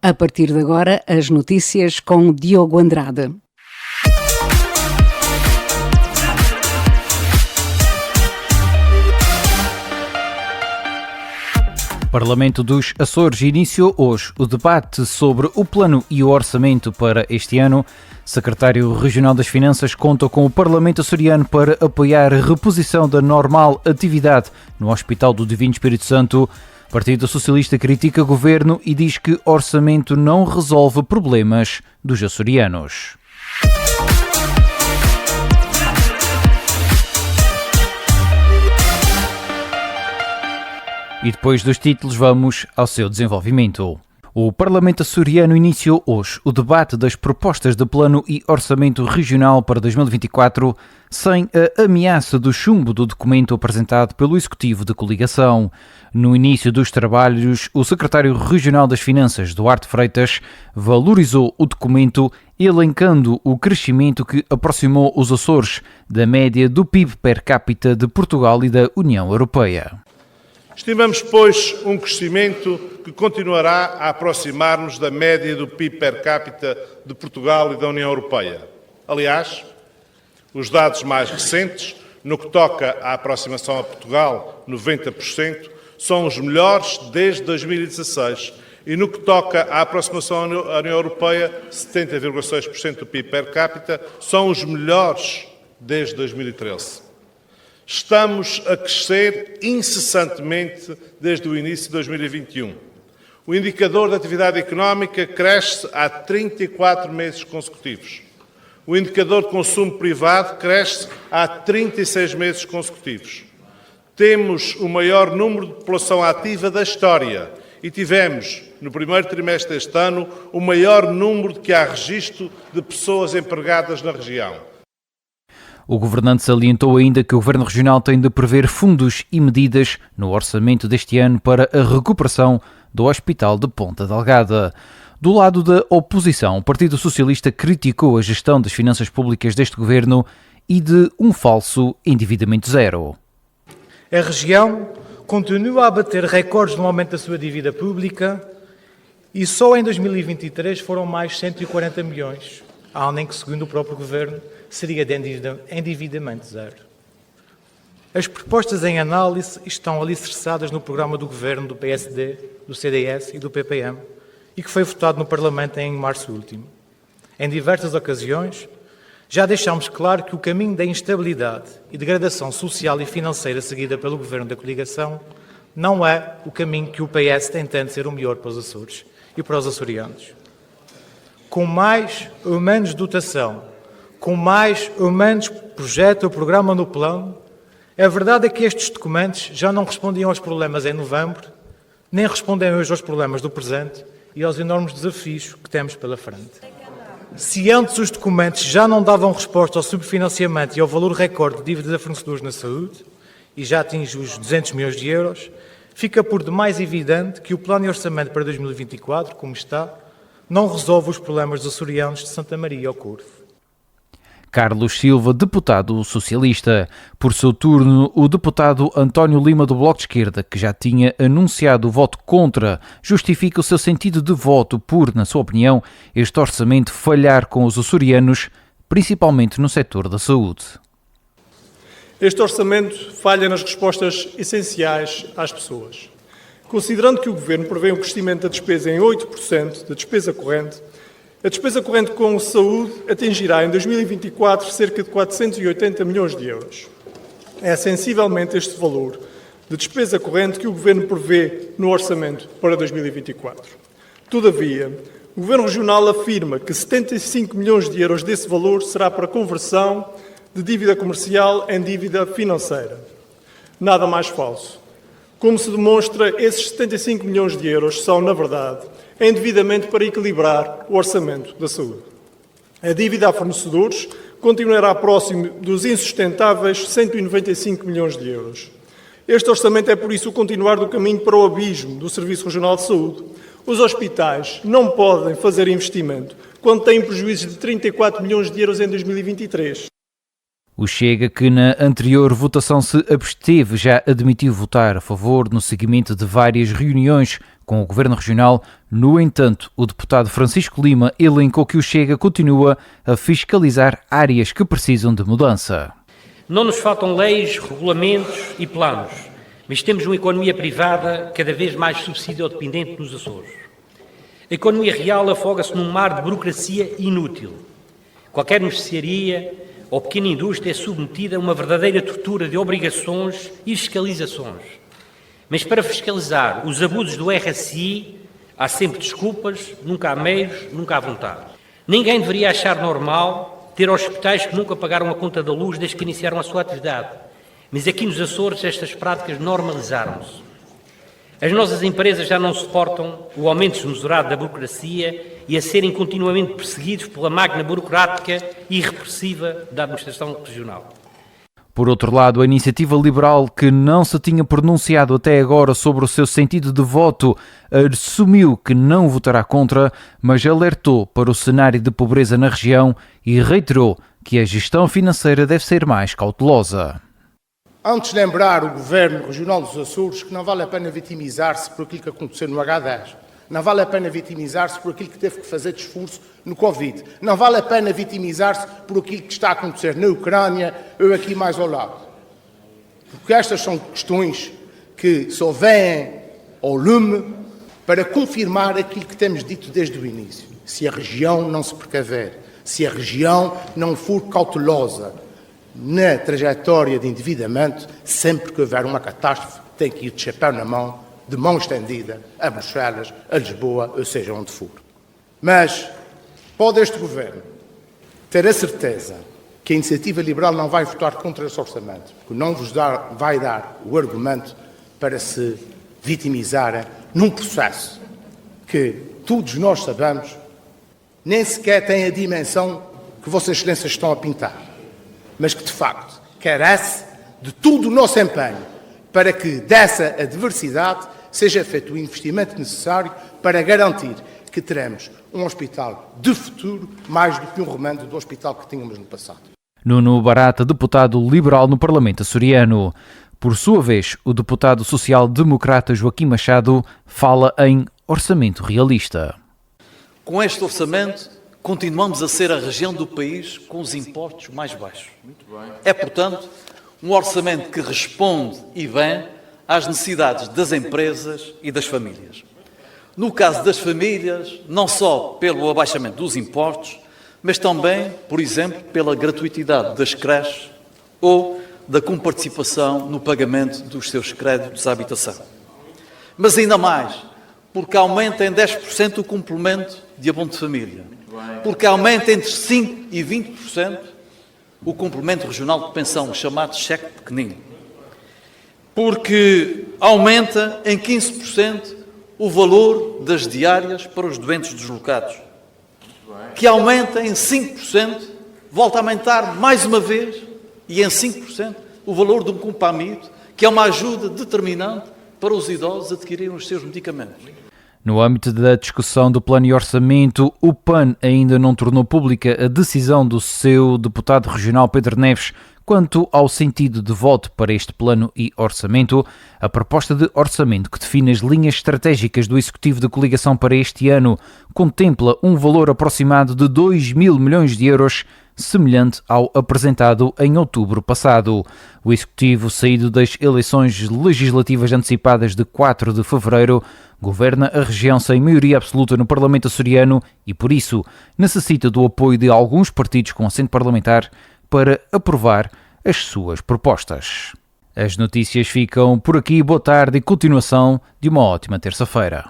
A partir de agora, as notícias com Diogo Andrade. O Parlamento dos Açores iniciou hoje o debate sobre o plano e o orçamento para este ano. O secretário regional das Finanças conta com o Parlamento açoriano para apoiar a reposição da normal atividade no Hospital do Divino Espírito Santo. O Partido Socialista critica o governo e diz que o orçamento não resolve problemas dos açorianos. E depois dos títulos, vamos ao seu desenvolvimento. O Parlamento açoriano iniciou hoje o debate das propostas de plano e orçamento regional para 2024, sem a ameaça do chumbo do documento apresentado pelo Executivo de Coligação. No início dos trabalhos, o secretário regional das Finanças, Duarte Freitas, valorizou o documento, elencando o crescimento que aproximou os Açores da média do PIB per capita de Portugal e da União Europeia. Estimamos, pois, um crescimento que continuará a aproximar-nos da média do PIB per capita de Portugal e da União Europeia. Aliás, os dados mais recentes, no que toca à aproximação a Portugal, 90%, são os melhores desde 2016 e no que toca à aproximação à União Europeia, 70,6% do PIB per capita, são os melhores desde 2013. Estamos a crescer incessantemente desde o início de 2021. O indicador de atividade económica cresce há 34 meses consecutivos. O indicador de consumo privado cresce há 36 meses consecutivos. Temos o maior número de população ativa da história e tivemos, no primeiro trimestre deste ano, o maior número de que há registro de pessoas empregadas na região. O governante salientou ainda que o Governo Regional tem de prever fundos e medidas no orçamento deste ano para a recuperação do Hospital de Ponta Delgada. Do lado da oposição, o Partido Socialista criticou a gestão das finanças públicas deste governo e de um falso endividamento zero. A região continua a bater recordes no aumento da sua dívida pública e só em 2023 foram mais 140 milhões, além que, segundo o próprio governo, seria de endividamento zero. As propostas em análise estão alicerçadas no programa do Governo do PSD, do CDS e do PPM e que foi votado no Parlamento em março último. Em diversas ocasiões, já deixámos claro que o caminho da instabilidade e degradação social e financeira seguida pelo Governo da Coligação não é o caminho que o PS tentando ser o melhor para os Açores e para os açorianos. Com mais ou menos dotação, com mais ou menos projeto ou programa no plano, a verdade é que estes documentos já não respondiam aos problemas em novembro, nem respondem hoje aos problemas do presente e aos enormes desafios que temos pela frente. Se antes os documentos já não davam resposta ao subfinanciamento e ao valor recorde de dívidas a fornecedores na saúde, e já atinge os 200 milhões de euros, fica por demais evidente que o plano e orçamento para 2024, como está, não resolve os problemas dos açorianos de Santa Maria ao Corvo. Carlos Silva, deputado socialista. Por seu turno, o deputado António Lima, do Bloco de Esquerda, que já tinha anunciado o voto contra, justifica o seu sentido de voto por, na sua opinião, este orçamento falhar com os açorianos, principalmente no setor da saúde. Este orçamento falha nas respostas essenciais às pessoas. Considerando que o Governo prevê um crescimento da despesa em 8% da despesa corrente, a despesa corrente com saúde atingirá em 2024 cerca de 480 milhões de euros. É sensivelmente este valor de despesa corrente que o Governo prevê no orçamento para 2024. Todavia, o Governo Regional afirma que 75 milhões de euros desse valor será para conversão de dívida comercial em dívida financeira. Nada mais falso. Como se demonstra, esses 75 milhões de euros são, na verdade, indevidamente para equilibrar o orçamento da saúde. A dívida a fornecedores continuará próximo dos insustentáveis 195 milhões de euros. Este orçamento é, por isso, o continuar do caminho para o abismo do Serviço Regional de Saúde. Os hospitais não podem fazer investimento quando têm prejuízos de 34 milhões de euros em 2023. O Chega, que na anterior votação se absteve, já admitiu votar a favor no seguimento de várias reuniões com o Governo Regional. No entanto, o deputado Francisco Lima elencou que o Chega continua a fiscalizar áreas que precisam de mudança. Não nos faltam leis, regulamentos e planos, mas temos uma economia privada cada vez mais subsídio-dependente nos Açores. A economia real afoga-se num mar de burocracia inútil. Qualquer mercearia ou pequena indústria é submetida a uma verdadeira tortura de obrigações e fiscalizações. Mas para fiscalizar os abusos do RSI, há sempre desculpas, nunca há meios, nunca há vontade. Ninguém deveria achar normal ter hospitais que nunca pagaram a conta da luz desde que iniciaram a sua atividade. Mas aqui nos Açores estas práticas normalizaram-se. As nossas empresas já não suportam o aumento desmesurado da burocracia e a serem continuamente perseguidos pela máquina burocrática e repressiva da administração regional. Por outro lado, a Iniciativa Liberal, que não se tinha pronunciado até agora sobre o seu sentido de voto, assumiu que não votará contra, mas alertou para o cenário de pobreza na região e reiterou que a gestão financeira deve ser mais cautelosa. Antes de lembrar o Governo Regional dos Açores que não vale a pena vitimizar-se por aquilo que aconteceu no H10. Não vale a pena vitimizar-se por aquilo que teve que fazer de esforço no Covid. Não vale a pena vitimizar-se por aquilo que está a acontecer na Ucrânia ou aqui mais ao lado. Porque estas são questões que só vêm ao lume para confirmar aquilo que temos dito desde o início. Se a região não se precaver, se a região não for cautelosa na trajetória de endividamento, sempre que houver uma catástrofe, tem que ir de chapéu na mão, de mão estendida, a Bruxelas, a Lisboa, ou seja, onde for. Mas pode este Governo ter a certeza que a Iniciativa Liberal não vai votar contra esse orçamento, porque não vos vai dar o argumento para se vitimizarem num processo que todos nós sabemos nem sequer tem a dimensão que Vossas Excelências estão a pintar, mas que de facto carece de todo o nosso empenho para que dessa adversidade seja feito o investimento necessário para garantir que teremos um hospital de futuro mais do que um remendo do hospital que tínhamos no passado. Nuno Barata, deputado liberal no Parlamento açoriano. Por sua vez, o deputado social-democrata Joaquim Machado fala em orçamento realista. Com este orçamento, continuamos a ser a região do país com os impostos mais baixos. É, portanto, um orçamento que responde e bem às necessidades das empresas e das famílias. No caso das famílias, não só pelo abaixamento dos impostos, mas também, por exemplo, pela gratuitidade das creches ou da comparticipação no pagamento dos seus créditos à habitação. Mas ainda mais, porque aumenta em 10% o complemento de abono de família, porque aumenta entre 5% e 20% o complemento regional de pensão, chamado cheque pequenino, porque aumenta em 15% o valor das diárias para os doentes deslocados, que aumenta em 5%, volta a aumentar mais uma vez, e em 5%, o valor do Compamid, que é uma ajuda determinante para os idosos adquirirem os seus medicamentos. No âmbito da discussão do plano e orçamento, o PAN ainda não tornou pública a decisão do seu deputado regional Pedro Neves quanto ao sentido de voto para este plano e orçamento. A proposta de orçamento que define as linhas estratégicas do Executivo de Coligação para este ano contempla um valor aproximado de 2 mil milhões de euros, semelhante ao apresentado em outubro passado. O Executivo, saído das eleições legislativas antecipadas de 4 de fevereiro, governa a região sem maioria absoluta no Parlamento açoriano e, por isso, necessita do apoio de alguns partidos com assento parlamentar para aprovar as suas propostas. As notícias ficam por aqui. Boa tarde e continuação de uma ótima terça-feira.